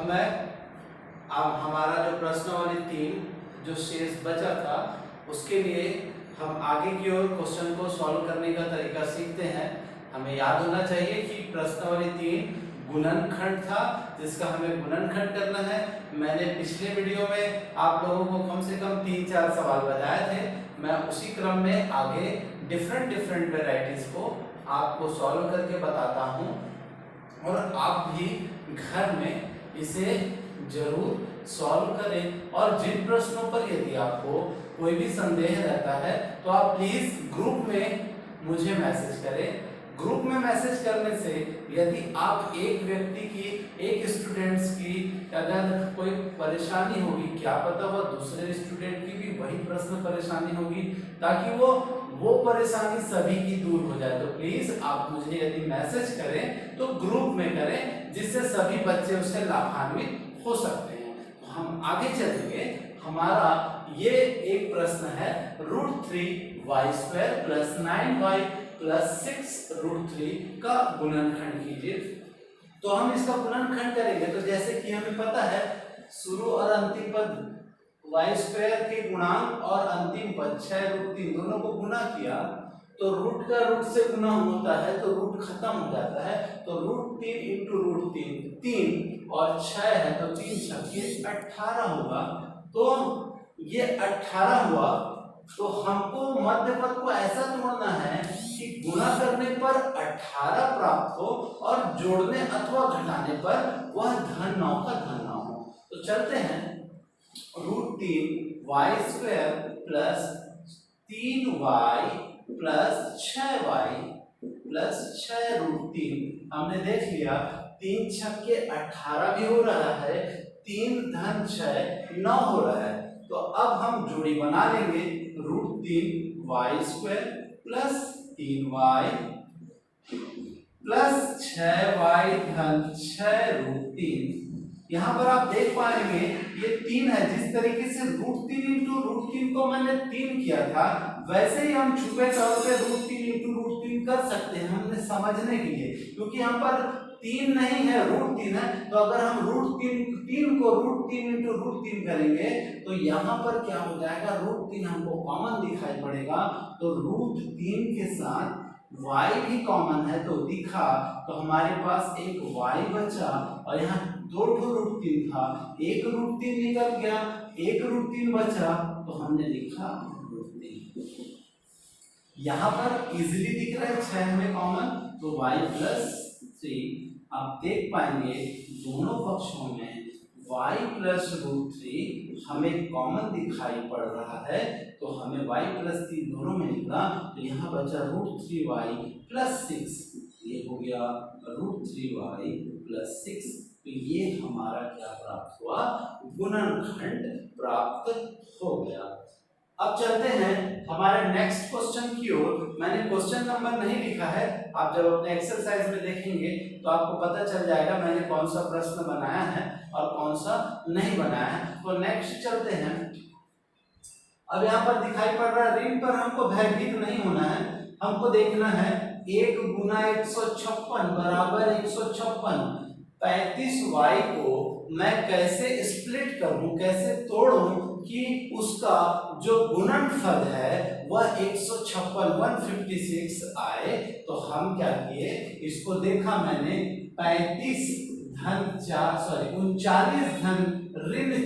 मैं अब हमारा जो प्रश्नावली 3 जो शेष बचा था उसके लिए हम आगे की ओर क्वेश्चन को सॉल्व करने का तरीका सीखते हैं। हमें याद होना चाहिए कि प्रश्नावली 3 गुणनखंड था जिसका हमें गुणनखंड करना है। मैंने पिछले वीडियो में आप लोगों को कम से कम 3-4 सवाल बताए थे। मैं उसी क्रम में आगे डिफरेंट वेराइटीज को आपको सॉल्व करके बताता हूँ और आप भी घर में इसे जरूर सॉल्व करें। और जिन प्रश्नों पर यदि आपको कोई भी संदेह रहता है तो आप प्लीज ग्रुप में मुझे मैसेज करें। ग्रुप में मैसेज करने से यदि आप एक व्यक्ति की, एक स्टूडेंट्स की अगर कोई परेशानी होगी, क्या पता वो दूसरे स्टूडेंट की भी वही प्रश्न परेशानी होगी, ताकि वो परेशानी सभी की दूर हो जाए। तो प्लीज आप मुझे यदि मैसेज करें तो ग्रुप में करें, जिससे सभी बच्चे उससे लाभान्वित हो सकते हैं। तो हम आगे चलेंगे। हमारा ये एक प्रश्न है √3y² + 9y + 6√3 का गुणनखंड कीजिए। तो हम इसका गुणनखंड करेंगे तो जैसे कि हमें पता है शुरू और अंतिम पद y² के गुणांक और अंतिम पद 6√3 दोनों को गुना किया तो रूट का रूट से गुना होता है तो रूट खत्म हो जाता है। तो √3 × √3 3 और 6 है तो 3 छक्के 18 होगा। तो ये 18 हुआ। तो हमको मध्य पद को ऐसा तोड़ना है कि गुणा करने पर 18 प्राप्त हो और जोड़ने अथवा घटाने पर वह धन 9 का धन 9 हो। तो चलते हैं √3y² + 3y + 6y + 6√3 हमने देख लिया। 3 छक्के 18 भी हो रहा है, 3 धन 6 9 हो रहा है। तो अब हम जोड़ी बना लेंगे √3y² + 3y + 6y धन 6√3। यहाँ पर आप देख पाएंगे ये 3 है। जिस तरीके से √3 × √3 को मैंने 3 किया था वैसे ही हम छुपे तौर पे √3 × √3 कर सकते हैं हमने समझने के लिए, क्योंकि यहाँ पर 3 नहीं है √3 है। तो अगर हम √3 को √3 × √3 करेंगे तो यहाँ पर क्या हो जाएगा, √3 हमको कॉमन दिखाई पड़ेगा तो √3 के साथ y भी कॉमन है तो दिखा। तो हमारे पास एक y बचा और यहाँ 2 √3 था, एक √3 निकल गया, एक √3 बचा तो हमने लिखा √3। यहाँ पर इजीली दिख रहा है 6 में कॉमन तो y + 3। आप देख पाएंगे दोनों पक्षों में y + √3 हमें कॉमन दिखाई पड़ रहा है तो हमें y + 3 दोनों में निकला। तो यहाँ बचा √3y + 6, ये हो गया √3y + 6। तो ये हमारा क्या प्राप्त हुआ, गुणनखंड प्राप्त हो गया। अब चलते हैं हमारे नेक्स्ट क्वेश्चन की ओर। मैंने क्वेश्चन नंबर नहीं लिखा है, आप जब अपने एक्सरसाइज में देखेंगे तो आपको पता चल जाएगा मैंने कौन सा प्रश्न बनाया है और कौन सा नहीं बनाया है। तो नेक्स्ट चलते हैं। अब यहाँ पर दिखाई पड़ रहा है ऋण पर हमको भयभीत नहीं होना है, हमको देखना है 1 × 156 = 156। 35y को मैं कैसे स्प्लिट करूं, कैसे तोड़ूं कि उसका जो गुणनफल है वह 156 आए। तो हम क्या किए, इसको देखा मैंने 39 धन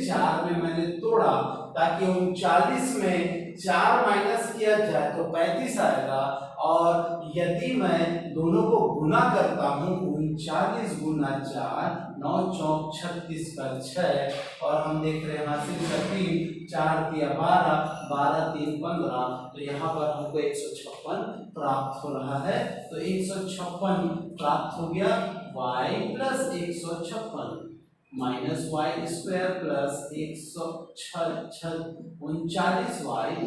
4 में मैंने तोड़ा ताकि 39 में 4 माइनस किया जाए तो 35 आएगा। और यदि मैं दोनों को गुना करता हूं 39 × 4 9 चौक 36 पर 6 और हम देख रहे हैं हासिल का 3 4 × 12 12 3 15। तो यहाँ पर हमको 156 प्राप्त हो रहा है। तो 156 प्राप्त हो गया, y + 156 -y² + 39y -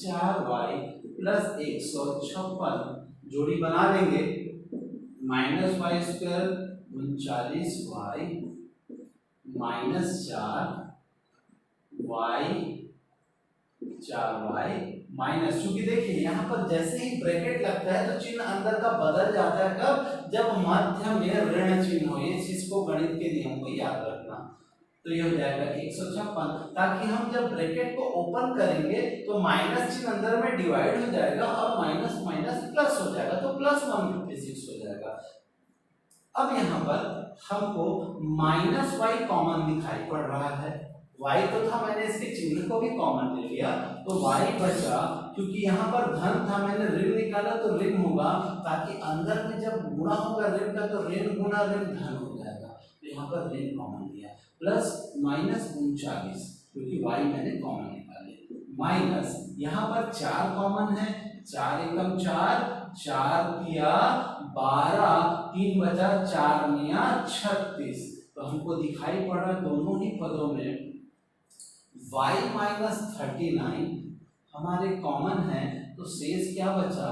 4y + 156 जोड़ी बना लेंगे। -y² 39y - 4y 4y minus, क्योंकि देखिए यहाँ पर जैसे ही ब्रैकेट लगता है तो चिन्ह अंदर का बदल जाता है, कब? जब मध्य में ऋण चिन्ह हो। ये चीज को गणित के नियम को याद रखना। तो ये हो जाएगा 156, ताकि हम जब ब्रैकेट को ओपन करेंगे तो माइनस चिन्ह अंदर में डिवाइड हो जाएगा और माइनस माइनस प्लस हो जाएगा, तो प्लस 156 हो जाएगा। अब यहाँ पर हमको माइनस वाई कॉमन दिखाई पड़ रहा है। y तो था, मैंने इसके चिन्ह को भी कॉमन ले लिया, तो y बचा, क्योंकि यहाँ पर धन था, मैंने ऋण निकाला तो ऋण होगा, ताकि अंदर में जब गुणा होगा ऋण का तो ऋण गुणा ऋण धन हो जाएगा, तो यहाँ पर ऋण कॉमन लिया, प्लस माइनस 39, क्योंकि y मैंने कॉमन निकाले, माइनस यहाँ पर 4 कॉमन है, 4 एकम 4, 4 तिया 12, 3 बचा 4 मिया 36, तो हमको दिखाई पड़ रहा है दोनों ही पदों में y माइनस 39 हमारे कॉमन है, तो शेष क्या बचा?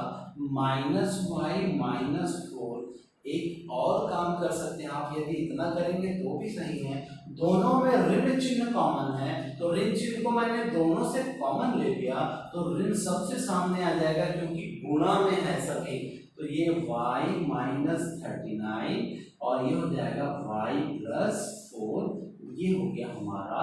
Minus Y minus 4। एक और काम कर सकते हैं आप, यदि इतना करेंगे तो भी सही है, दोनों में ऋण चिन्ह कॉमन है, तो ऋण चिन्ह को मैंने दोनों से कॉमन ले लिया, तो ऋण सबसे सामने आ जाएगा क्योंकि गुणा में है सभी, तो ये y माइनस 39 और ये हो जाएगा y प्लस 4, ये हो गया हमारा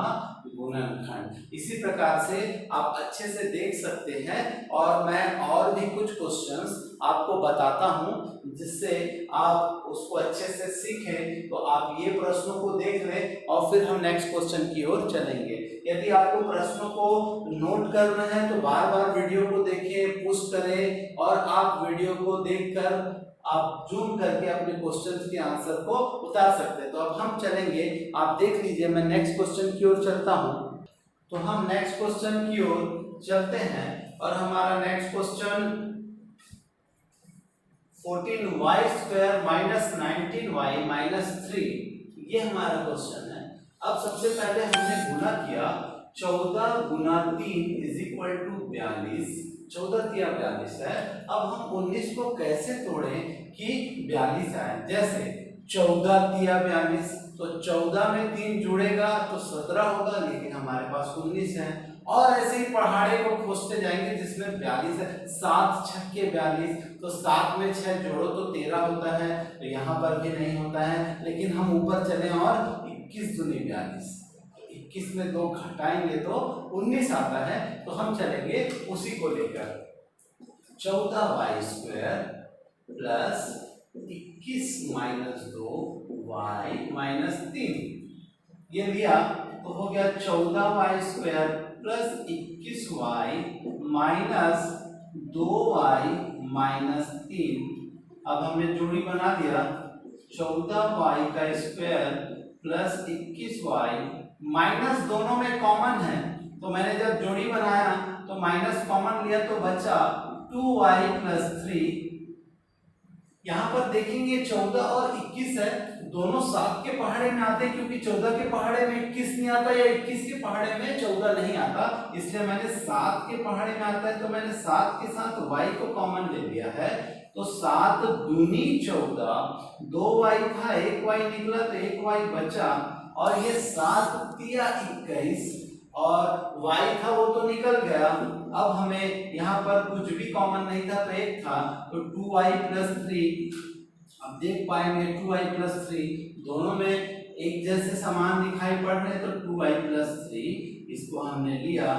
गुणनखंड। इसी प्रकार से आप अच्छे से देख सकते हैं, और मैं और भी कुछ क्वेश्चंस आपको बताता हूं जिससे आप उसको अच्छे से सीखें। तो आप ये प्रश्नों को देख लें और फिर हम नेक्स्ट क्वेश्चन की ओर चलेंगे। यदि आपको प्रश्नों को नोट करना है तो बार बार वीडियो को देखें, पुश करें, और आप वीडियो को देखकर आप जूम करके अपने क्वेश्चंस के आंसर को उतार सकते हैं। तो अब हम चलेंगे, आप देख लीजिए, मैं नेक्स्ट क्वेश्चन की ओर चलता हूं। तो हम नेक्स्ट क्वेश्चन की ओर चलते हैं, और हमारा next question 14y square minus 19y minus 3, ये हमारा क्वेश्चन है। अब सबसे पहले हमने गुना किया, 14 गुना 3 इज इक्वल टू 42, 14 तिया 42 है। अब हम 19 को कैसे तोड़ें कि 42 आए? जैसे 14 तिया 42, तो 14 में 3 जुड़ेगा तो 17 होगा, लेकिन हमारे पास 19 है, और ऐसे ही पहाड़े को खोजते जाएंगे जिसमें 42 है। 7 छक्के 42, तो 7 में 6 जोड़ो तो 13 होता है, तो यहाँ पर भी नहीं होता है, लेकिन हम ऊपर चले और 21 दूनी 42, 21 में 2 घटाएंगे तो 19 आता है, तो हम चलेंगे उसी को लेकर। 14y square plus 21 minus 2y minus 3, ये लिया तो हो गया 14y square plus 21y minus 2y minus 3। अब हमने जोड़ी बना दिया, 14y का स्क्वायर प्लस 21y माइनस, दोनों में कॉमन है, तो मैंने जब जोड़ी बनाया तो माइनस कॉमन लिया तो बचा 2y प्लस 3। यहाँ पर देखेंगे 14 और 21 है, दोनों 7 के पहाड़े में आते हैं, क्योंकि 14 के पहाड़े में 21 नहीं आता या 21 के पहाड़े में 14 नहीं आता, इसलिए मैंने 7 के पहाड़े में आता है, तो मैंने 7 के साथ y को कॉमन ले लिया है, तो 7 दूनी 14, 2y था 1y निकला तो 1y बचा, और ये 7 तिया 21 और y था वो तो निकल गया। अब हमें यहाँ पर कुछ भी कॉमन नहीं था तो 1 था, तो 2y प्लस 3, अब देख पाएंगे 2y प्लस 3 दोनों में एक जैसे समान दिखाई पड़ रहे, तो 2y प्लस 3 इसको हमने लिया,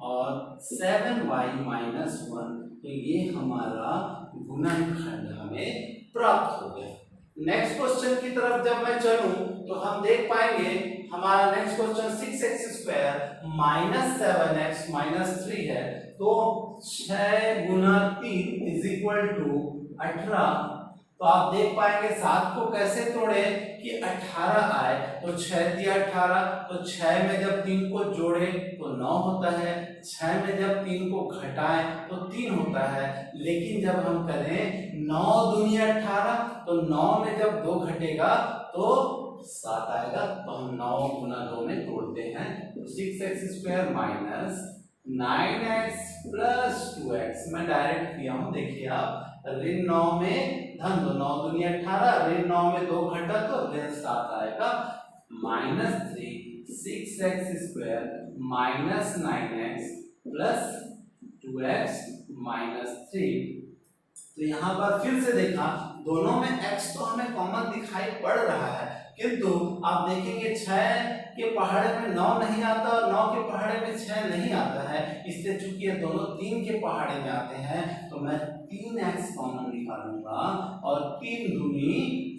और 7y माइनस 1, तो ये हमारा गुणनखंड हमें प्राप्त हो गया। नेक्स्ट क्वेश्चन की तरफ जब मैं चलूं तो हम देख पाएंगे हमारा next question 6x square minus 7x minus 3 है, तो 6 गुना 3 इज इक्वल टू 18। तो आप देख पाएंगे 7 को कैसे तोड़े कि 18 आए, तो 6 दिया 18, तो 6 में जब 3 को जोड़े तो 9 होता है, 6 में जब 3 को घटाएं तो 3 होता है, लेकिन जब हम करें 9 दूनी 18, तो 9 में जब 2 घटेगा तो 7 आएगा, तो हम 9 गुना 2 में तोड़ते हैं, तो 6x square minus 9x plus 2x, मैं डायरेक्ट किया हूं, देखिए आप, ऋण 9 में धन 2, 9 दूनी 18, ऋण 9 में 2 घटा तो ऋण 7 आएगा, minus 3 6x square minus 9x plus 2x minus 3। तो यहाँ पर फिर से देखा दोनों में x तो हमें कॉमन दिखाई पड़ रहा है, किंतु आप देखेंगे 6 के पहाड़े में 9 नहीं आता और 9 के पहाड़े में 6 नहीं आता है, इसलिए चूंकि ये दोनों 3 के पहाड़े में आते हैं तो मैं 3x कॉमन निकालूंगा और 3 दूनी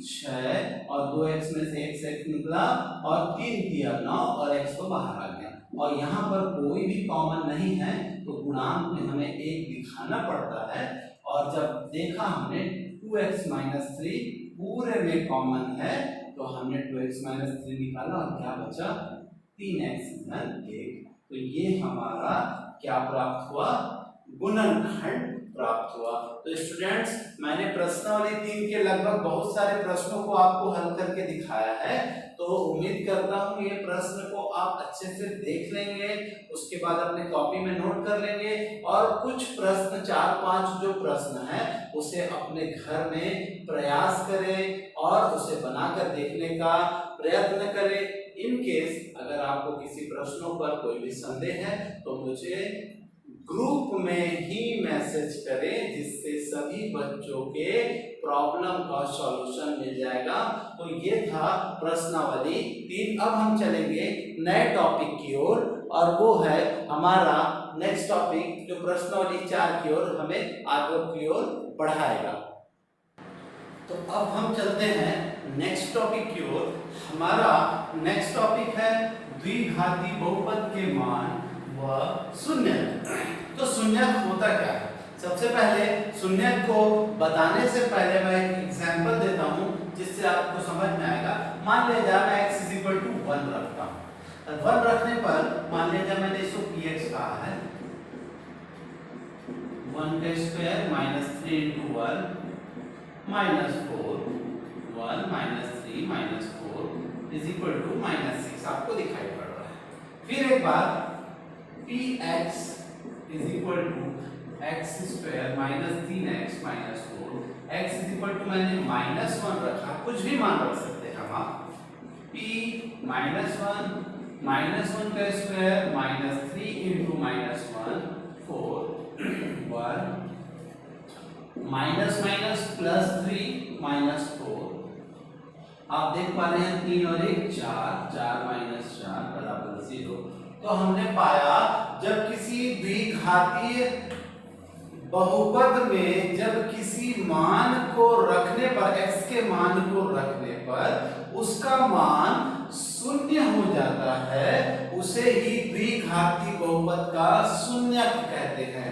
6 और 2x में से x निकला और 3 दिया 9 और x तो बाहर आ गया और यहाँ पर कोई भी कॉमन नहीं है तो गुणांक में हमें 1 दिखाना पड़ता है। और जब देखा हमने 2x माइनस 3 पूरे में कॉमन है तो हमने 2x माइनस 3 निकाला और क्या बचा 3x धन 1। तो ये हमारा क्या प्राप्त हुआ, गुणनखंड प्राप्त हुआ। तो स्टूडेंट्स मैंने प्रश्नावली 3 के लगभग बहुत सारे प्रश्नों को आपको हल करके दिखाया है, तो उम्मीद करता हूँ ये प्रश्न को आप अच्छे से देख लेंगे, उसके बाद अपने कॉपी में नोट कर लेंगे और कुछ प्रश्न 4-5 जो प्रश्न है उसे अपने घर में प्रयास करें और उसे बनाकर देखने का प्रयत्न करें। इन केस अगर आपको किसी प्रश्नों पर कोई भी संदेह है तो मुझे ग्रुप में ही मैसेज करें, जिससे सभी बच्चों के प्रॉब्लम का सॉल्यूशन मिल जाएगा। तो ये था प्रश्नावली 3। अब हम चलेंगे नए टॉपिक की ओर और वो है हमारा नेक्स्ट टॉपिक जो प्रश्नावली 4 की ओर हमें आगे की ओर बढ़ाएगा। तो अब हम चलते हैं नेक्स्ट टॉपिक की ओर। हमारा नेक्स्ट टॉपिक है द्विघाती बहुपद के मान व शून्यक। तो शून्यक होता क्या है, सबसे पहले शून्यक को बताने से पहले मैं एक एग्जांपल देता हूं जिससे आपको समझ में आएगा। मान लीजिए मैं x 1 रखता हूं, 1 रखने पर मान लीजिए मैंने इसको px कहा है 1 का square minus 3 into 1 minus 4 1 minus 3 minus 4 is equal to minus 6 आपको दिखाई पड़ रहा है। फिर एक बार px is equal to x square minus 3x minus 4 x is equal to मैंने माइनस 1 रखा, कुछ भी मान रख सकते हैं हम आप। p माइनस 1 का square minus 3 into minus 1 4 1 minus minus plus 3 minus 4। आप देख पा रहे हैं 3 और 1 4 माइनस 4 बराबर 0। तो हमने पाया जब किसी द्विघातीय बहुपद में जब किसी मान को रखने पर x के मान को रखने पर उसका मान शून्य हो जाता है, उसे ही द्विघाती बहुपद का शून्यक कहते हैं।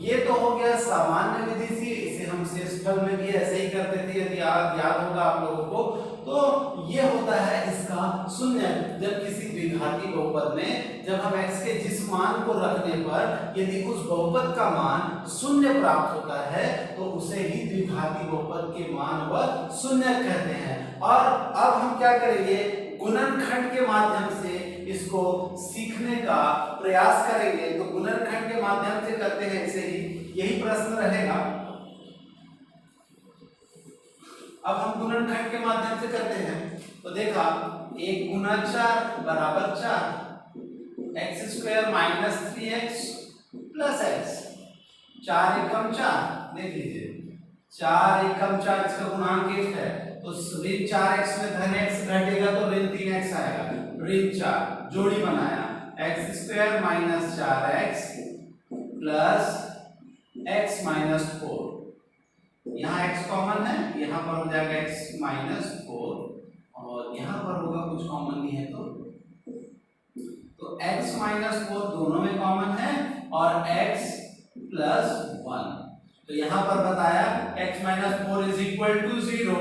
ये तो हो गया सामान्य विधि से, इसे हम शेषफल में भी ऐसे ही करते थे, यदि याद होगा आप लोगों को। तो ये होता है इसका शून्य। जब किसी द्विघाती बहुपद में जब हम x के जिस मान को रखने पर यदि उस बहुपद का मान शून्य प्राप्त होता है तो उसे ही द्विघाती बहुपद के मान व शून्य कहते हैं। और अब हम क्या करेंगे, गुणनखंड के माध्यम से इसको सीखने का प्रयास करेंगे। तो गुणनखंड के माध्यम से करते हैं, इसे ही यही प्रश्न रहेगा। अब हम गुणनखंड के माध्यम से करते हैं तो देखा 1 गुना 4 बराबर 4 x square minus 3x plus x 4 एकम 4। देख लीजिए 4 एकम 4 इसका गुणांक 1 है तो ऋण 4x में धन x घटेगा तो ऋण 3x आएगा, ऋण 4 जोड़ी बनाया x square minus 4x plus x minus 4। यहाँ x कॉमन है, यहाँ पर हो जाएगा x माइनस 4 और यहाँ पर होगा कुछ कॉमन नहीं है तो x माइनस 4 दोनों में कॉमन है और x प्लस 1। तो यहाँ पर बताया x minus 4 is equal to 0,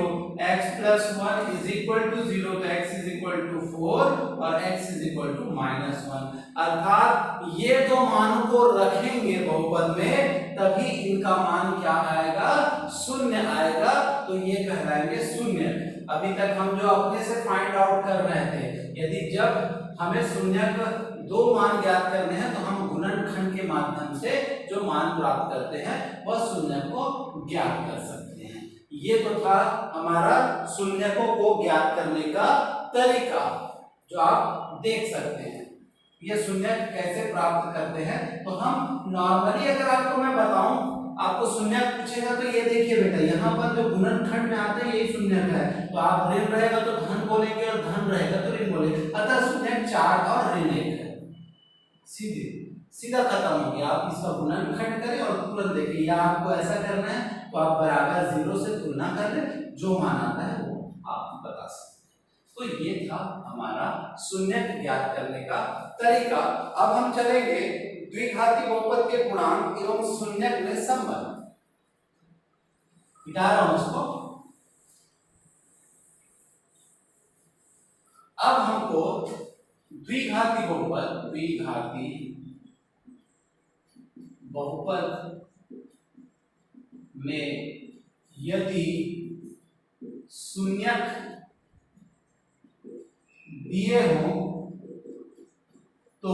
x plus 1 is equal to 0, तो x इज इक्वल टू 4 और x is equal to minus 1। अर्थात ये दो मानों को रखेंगे बहुपद में तभी इनका मान क्या आएगा, शून्य आएगा। तो ये कहलाएंगे शून्य। अभी तक हम जो अपने से फाइंड आउट कर रहे थे, यदि जब हमें शून्यक दो मान ज्ञात करने हैं तो हम गुणनखंड के माध्यम से जो मान प्राप्त करते हैं वह शून्यक को ज्ञात कर सकते हैं। ये तो था हमारा शून्यकों को ज्ञात करने का तरीका जो आप देख सकते हैं। ये शून्यक कैसे प्राप्त करते हैं, तो हम नॉर्मली अगर आपको मैं बताऊं, आपको शून्यक पूछेगा तो ये देखिए बेटा, यहाँ पर जो गुणनखंड में आते हैं यही शून्यक है, तो आप ऋण रहेगा तो धन बोलेंगे और धन रहेगा तो ऋण बोलेंगे, अतः शून्यक 4 और ऋण 1 है। सीधा खत्म हो गया। आप इसका गुणनखंड करें और तुरंत देखिए, या आपको ऐसा करना है तो आप बराबर 0 से तुलना कर लें, जो मान आता है वो आप बता सकते हैं। तो ये था हमारा शून्यक ज्ञात करने का तरीका। अब हम चलेंगे द्विघाती बहुपद के गुणांक एवं शून्यक में संबंध। मिटा रहा हूं उसको। अब हमको द्विघाती बहुपद में यदि शून्यक दिए हो तो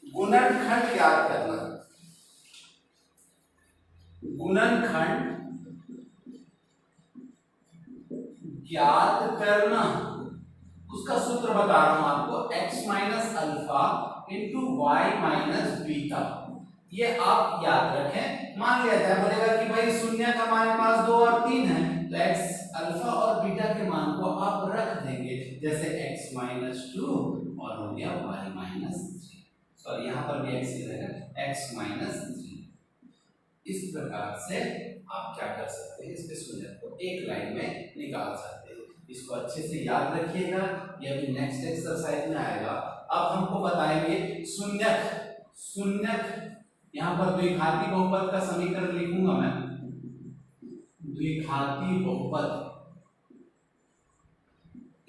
गुणनखंड याद करना। गुणनखंड ज्ञात करना, उसका सूत्र बता रहा हूं आपको, x minus alpha into y minus beta. ये आप याद रखें। मान लिया जाए, बोलेगा कि भाई शून्य का हमारे पास 2 और 3 है, तो x अल्फा और बीटा के मान को आप रख देंगे, जैसे x माइनस 2 और हो गया y माइनस 3, सॉरी यहाँ पर भी x ही रहेगा, x माइनस 3। इस प्रकार से आप क्या कर सकते हैं, इसके शून्य को एक लाइन में निकाल सकते हैं। इसको अच्छे से याद रखिएगा, यह भी नेक्स्ट एक्सरसाइज में आएगा। अब हमको बताएंगे शून्यक। यहाँ पर द्विघाती बहुपद का समीकरण लिखूंगा मैं। द्विघाती बहुपद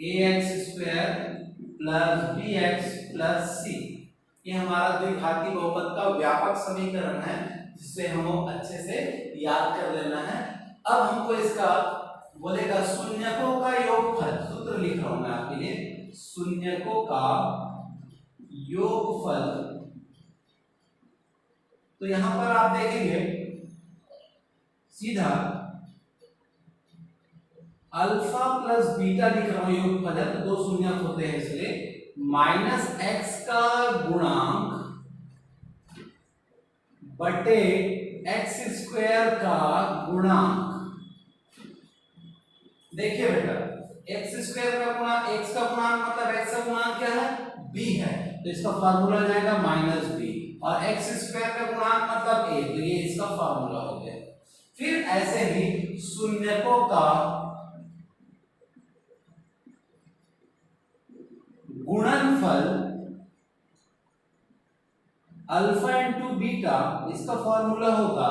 ax² plus bx plus c, ये हमारा द्विघाती बहुपद का व्यापक समीकरण है, जिससे हम अच्छे से याद कर लेना है। अब हमको इसका बोलेगा शून्यकों का योगफल, सूत्र लिख रहा हूं मैं आपके लिए, शून्यकों का योगफल। तो यहां पर आप देखेंगे सीधा अल्फा प्लस बीटा लिख रहा हूं, योगफल है तो 2 शून्यक होते हैं, इसलिए माइनस x का गुणांक बटे x² का गुणांक। देखिए बेटा, x² का गुणांक, x का गुणांक मतलब x का गुणांक क्या है, b है, तो इसका फार्मूला हो जाएगा -b, और x² का गुणांक मतलब a, तो ये इसका फार्मूला हो गया। फिर ऐसे ही शून्यकों का गुणनफल अल्फा इंटू बीटा, इसका फॉर्मूला होगा,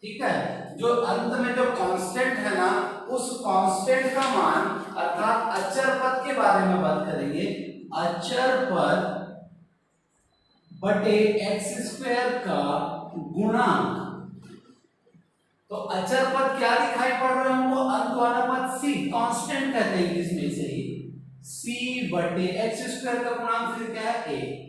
ठीक है, जो अंत में जो कांस्टेंट है ना, उस कांस्टेंट का मान, अर्थात अचर पद के बारे में बात करेंगे, अचर पद बटे x² का गुणांक। तो अचर पद क्या दिखाई पड़ रहा है हमको, अंत वाला पद c, कांस्टेंट कहते हैं इंग्लिश में इसे ही, c बटे x² का गुणांक फिर क्या है, a।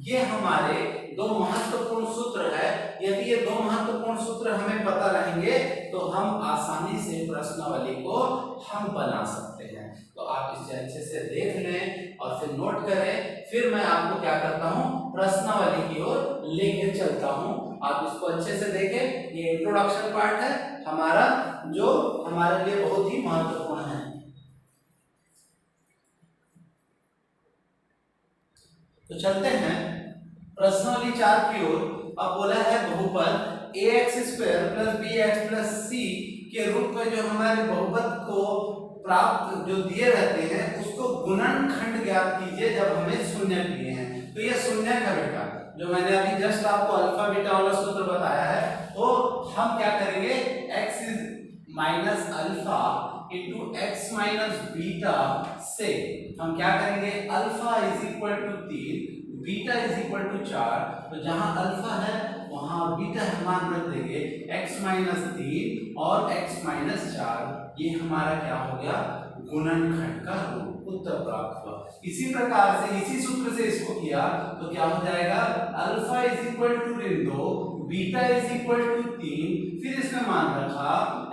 ये हमारे 2 महत्वपूर्ण सूत्र है। यदि ये 2 महत्वपूर्ण सूत्र हमें पता रहेंगे तो हम आसानी से प्रश्नावली को हम बना सकते हैं। तो आप इसे अच्छे से देख लें और फिर नोट करें, फिर मैं आपको क्या करता हूं, प्रश्नावली की ओर लेके चलता हूं। आप इसको अच्छे से देखें, ये इंट्रोडक्शन पार्ट है हमारा, जो हमारे लिए बहुत ही महत्वपूर्ण है। तो चलते हैं प्रश्नावली 4 की ओर। अब बोला है बहुपद ax² plus bx plus c के रूप में जो हमारे बहुपद को प्राप्त जो दिए रहते हैं, उसको गुणनखंड ज्ञात कीजिए जब हमें शून्य दिए हैं। तो ये शून्य का बेटा, जो मैंने अभी जस्ट आपको अल्फा बीटा वाला सूत्र बताया है, तो हम क्या करेंगे, x minus alpha into x minus beta से हम क्या करेंगे, alpha is equal to 3, beta is equal to 4, तो जहां अल्फा है वहां बीटा मान रख देंगे, x माइनस 3 और x माइनस 4, ये हमारा क्या हो गया, गुणनखंड का रूप उत्तर प्राप्त हुआ। इसी प्रकार से इसी सूत्र से इसको किया तो क्या हो जाएगा, अल्फा इज इक्वल टू ऋण 2, बीटा इज इक्वल टू 3, फिर इसमें मान रखा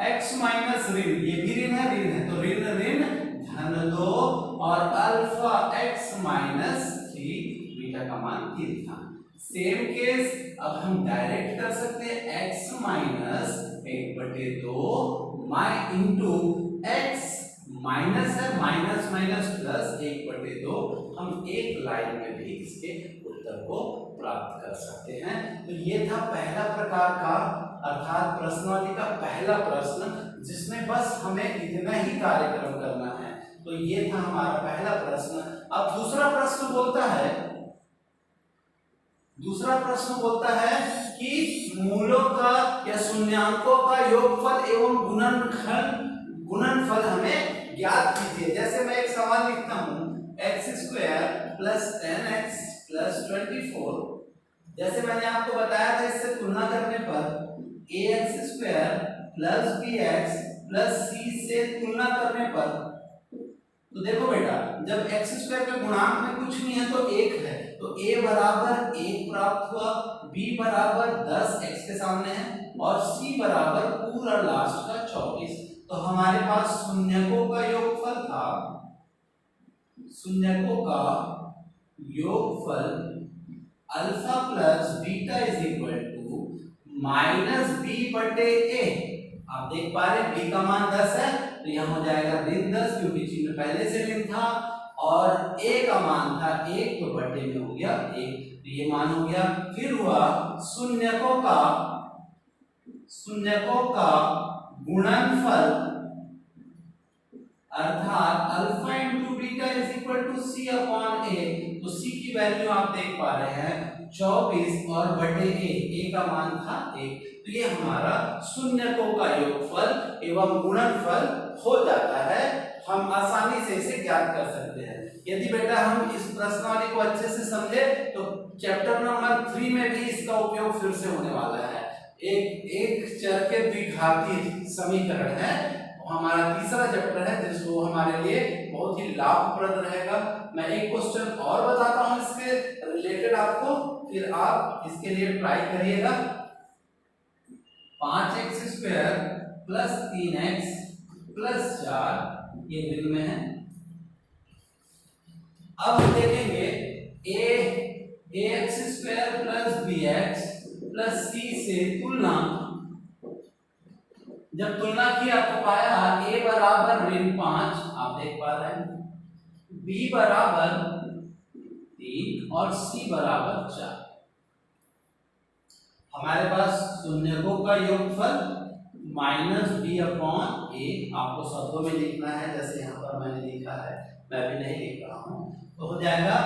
x माइनस ऋण, ये भी ऋण है, तो ऋण ऋण धन 2 और अल्फा x माइनस 3, बीटा का मान 3 था। सेम केस अब हम डायरेक्ट कर सकते हैं, x माइनस 1/2 माइ इंटू x माइनस है, माइनस माइनस प्लस 1/2, हम एक लाइन में भी इसके उत्तर को प्राप्त कर सकते हैं। तो ये था पहला प्रकार का, अर्थात प्रश्नावली का पहला प्रश्न, जिसमें बस हमें इतना ही कार्यक्रम करना है। तो ये था हमारा पहला प्रश्न। अब दूसरा प्रश्न बोलता है कि मूलों का या शून्यांकों का योगफल एवं गुणनफल हमें ज्ञात कीजिए। जैसे मैं एक सवाल लिखता हूं, x² + 10x + 24, जैसे मैंने आपको बताया था, इससे तुलना करने पर ax² + bx + c से तुलना करने पर, तो देखो बेटा, जब x² के गुणांक में कुछ नहीं है तो 1 है, तो a बराबर 1 प्राप्त हुआ, b बराबर 10 x के सामने है, और c बराबर पूरा लास्ट का 24। तो हमारे पास शून्यकों का योगफल था, शून्यकों का योगफल alpha plus beta is equal to minus b/a। आप देख पा रहे b का मान 10 है, तो यहां हो जाएगा ऋण 10, क्योंकि चिन्ह पहले से ऋण था, और a का मान था 1, तो बटे में हो गया 1, तो ये मान हो गया। फिर हुआ शून्यकों का गुणनफल, अर्थात alpha into beta is equal to c/a। तो c की वैल्यू आप देख पा रहे हैं 24, और बटे a का मान था 1। तो ये हमारा शून्यकों का योगफल एवं गुणनफल हो जाता है। हम आसानी से इसे ज्ञात कर सकते हैं। यदि बेटा हम इस प्रश्नावली को अच्छे से समझे तो चैप्टर नंबर 3 में भी इसका उपयोग फिर से होने वाला है। एक चर के द्विघाती समीकरण है, हमारा तीसरा चैप्टर है, जिसको हमारे लिए बहुत ही लाभप्रद रहेगा। मैं एक क्वेश्चन और बताता हूं इसके रिलेटेड आपको, फिर आप इसके लिए ट्राई करिएगा। 5x² + 3x + 4, ये ऋण में है। अब देखेंगे ax² + bx + c से तुलना, जब तुलना किया तो पाया a बराबर ऋण 5, आप देख पा रहे हैं, b बराबर 3 और c बराबर 4। हमारे पास शून्यकों का योगफल -b/a, आपको शब्दों में लिखना है, जैसे यहाँ पर मैंने लिखा है, मैं भी नहीं लिख रहा हूँ, तो हो जाएगा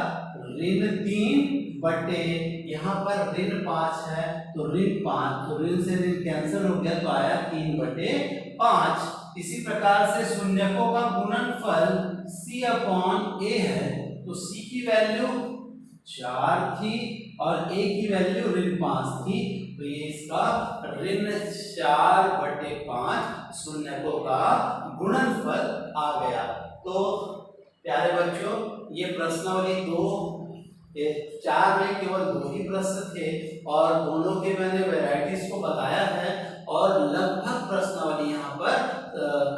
ऋण 3 बटे, यहाँ पर ऋण 5 है, तो ऋण 5, तो ऋण से ऋण कैंसिल हो गया, तो आया 3/5। इसी प्रकार से शून्यकों का गुणनफल c/a है, तो c की वैल्यू 4 थी और a की वैल्यू ऋण 5 थी, तो ये इसका ऋण 4/5 शून्यकों का गुणनफल आ गया। तो प्यारे बच्चों, ये प्रश्नावली 4 में केवल 2 ही प्रश्न थे, और दोनों के मैंने वैरायटीज को बताया है, और लगभग प्रश्नावली यहाँ पर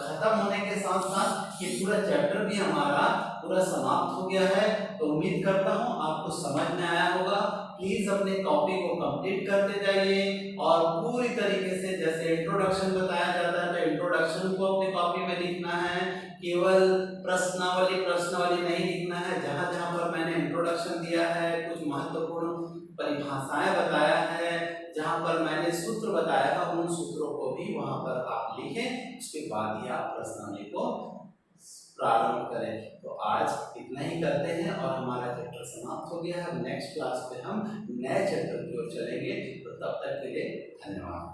खत्म होने के साथ साथ ये पूरा चैप्टर भी हमारा पूरा समाप्त हो गया है। तो उम्मीद करता हूँ आपको समझ में आया होगा। प्लीज अपने कॉपी को कंप्लीट करते जाइए, और पूरी तरीके से जैसे इंट्रोडक्शन बताया जाता है, तो इंट्रोडक्शन को अपनी कॉपी में लिखना है, केवल प्रश्नावली नहीं लिखना है। जहाँ जहाँ पर मैंने इंट्रोडक्शन दिया है, कुछ महत्वपूर्ण परिभाषाएं बताया है, जहाँ पर मैंने सूत्र बताया है, उन सूत्रों को भी वहां पर आप लिखें, उसके बाद ही आप प्रश्नावली को प्रारंभ करें। तो आज इतना ही करते हैं, और हमारा चैप्टर समाप्त हो गया है। नेक्स्ट क्लास पे हम नए चैप्टर की ओर चलेंगे, तो तब तक के लिए धन्यवाद।